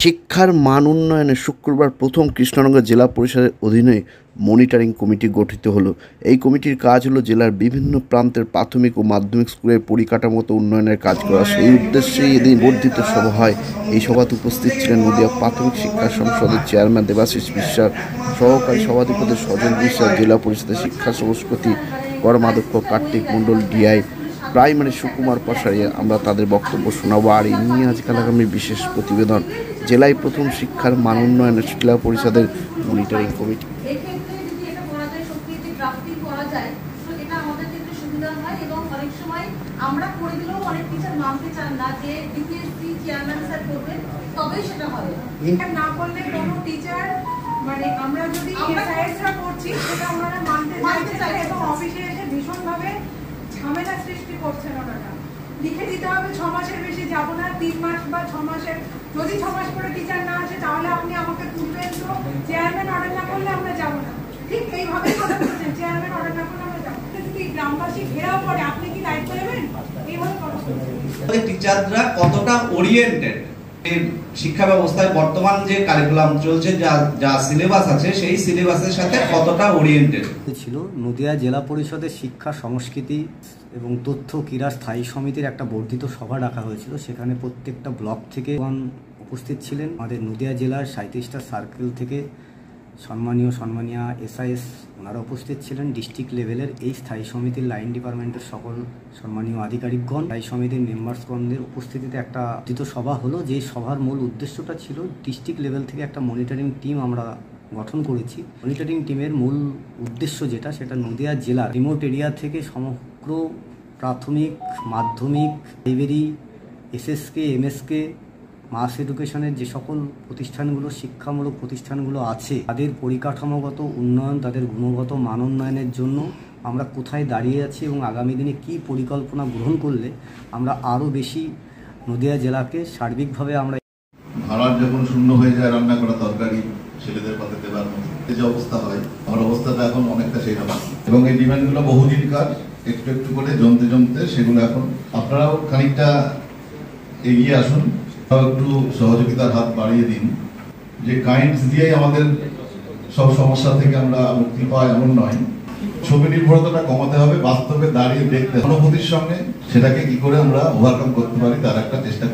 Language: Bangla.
শিক্ষার মান উন্নয়নে শুক্রবার প্রথম কৃষ্ণনগর জেলা পরিষদের অধীনে মনিটরিং কমিটি গঠিত হলো। এই কমিটির কাজ হলো জেলার বিভিন্ন প্রান্তের প্রাথমিক ও মাধ্যমিক স্কুলের পরিকাঠামোগত উন্নয়নের কাজ করা। সেই উদ্দেশ্যেই এদিন বর্ধিত সভা হয়। এই সভাতে উপস্থিত ছিলেন নদিয়া প্রাথমিক শিক্ষা সংসদের চেয়ারম্যান দেবাশিস বিশ্বাস, সহকারী সভাধিপতি সজল বিশ্বাস, জেলা পরিষদের শিক্ষা সংস্কৃতি কর্মাধ্যক্ষ কার্তিক মণ্ডল, ডিআই প্রাইমারি সুকুমার পাশারি। আমরা তাদের বক্তব্য শোনাবো। আর এই নিয়ে আজকাল আগামী বিশেষ প্রতিবেদন। জেলায় প্রথম শিক্ষার মান উন্নয়নে জেলা পরিষদের মনিটরিং কমিটি। আমরা করে দিলেও অনেক টিচার মানতে চান না যে ডিপিএসসি চেয়ারম্যান স্যার করবেন তবেই সেটা হবে। এটা না করলে কোনো টিচার মানে আমরা যদি এসআইএসরা করছি সেটা ওনারা মানতে চাই এবং অফিসে এসে ভীষণভাবে ঝামেলা সৃষ্টি করছেন। ওনারা লিখে দিতে হবে 6 মাসের বেশি যাব না, 3 মাস বা 6 মাসের। যদি 6 মাস করে টিচার না আসে তাহলে আপনি আমাকে তুলবেন, তো চেয়ারম্যান অর্ডার না করলে আমরা যাব না। ঠিক এইভাবেই কথা বলছেন, চেয়ারম্যান অর্ডার না করলে আমরা যাব। যদি গ্রামবাসী ঘেরাও করে আপনি কি দায়িত্ব নেবেন? এইভাবে কথা বলছেন। টিচাররা কতটা ওরিয়েন্টেড শিক্ষা ব্যবস্থায় বর্তমান যে কারিকুলাম চলছে, যা সিলেবাস আছে সেই সিলেবাসের সাথে কতটা ওরিয়েন্টেড ছিল। নদিয়া জেলা পরিষদের শিক্ষা সংস্কৃতি এবং তথ্য ক্রীড়া স্থায়ী সমিতির একটা বর্ধিত সভা ডাকা হয়েছিল। সেখানে প্রত্যেকটা ব্লক থেকে উপস্থিত ছিলেন। আমাদের নদিয়া জেলার 37টা সার্কেল থেকে সম্মানীয় এসআইএস ওনারা উপস্থিত ছিলেন। ডিস্ট্রিক্ট লেভেলের এই স্থায়ী সমিতির লাইন ডিপার্টমেন্টের সকল সম্মানীয় আধিকারিকগণ, স্থায়ী সমিতির মেম্বার্সগণদের উপস্থিতিতে একটা বর্ধিত সভা হলো। যে সভার মূল উদ্দেশ্যটা ছিল ডিস্ট্রিক্ট লেভেল থেকে একটা মনিটরিং টিম আমরা গঠন করেছি। মনিটরিং টিমের মূল উদ্দেশ্য সেটা নদিয়া জেলার রিমোট এরিয়া থেকে সমগ্র প্রাথমিক, মাধ্যমিক, প্রাইমারি, এসএসকে, এমএসকে, মাস এডুকেশনের যে সকল প্রতিষ্ঠানগুলো, শিক্ষামূলক প্রতিষ্ঠানগুলো আছে, তাদের পরিকাঠামোগত উন্নয়ন, তাদের গুণগত মান উন্নয়নের জন্য আমরা কোথায় দাঁড়িয়ে আছি এবং আগামী দিনে কী পরিকল্পনা গ্রহণ করলে আমরা আরও বেশি নদিয়া জেলাকে সার্বিকভাবে আমরা ভাড়ার যখন শূন্য হয়ে যায় রান্না করা তরকারি ছেলেদের পাতে দেবার মতো যে অবস্থা হয়, আমার অবস্থাটা এখন অনেকটা সেই রকম। এবং এই ডিমান্ডগুলো বহুদিনকার, একটু একটু করে জমতে সেগুলো এখন আপনারাও খানিকটা এগিয়ে আসুন, একটু সহযোগিতার হাত বাড়িয়ে দিন। যে কাইন্ডস দিয়েই আমাদের সব সমস্যা থেকে আমরা মুক্তি পাই এমন নয়। ছবি নির্ভরতাটা কমাতে হবে, বাস্তবে দাঁড়িয়ে দেখতে, অনুভূতির সঙ্গে সেটাকে কি করে আমরা ওভারকাম করতে পারি তার একটা চেষ্টা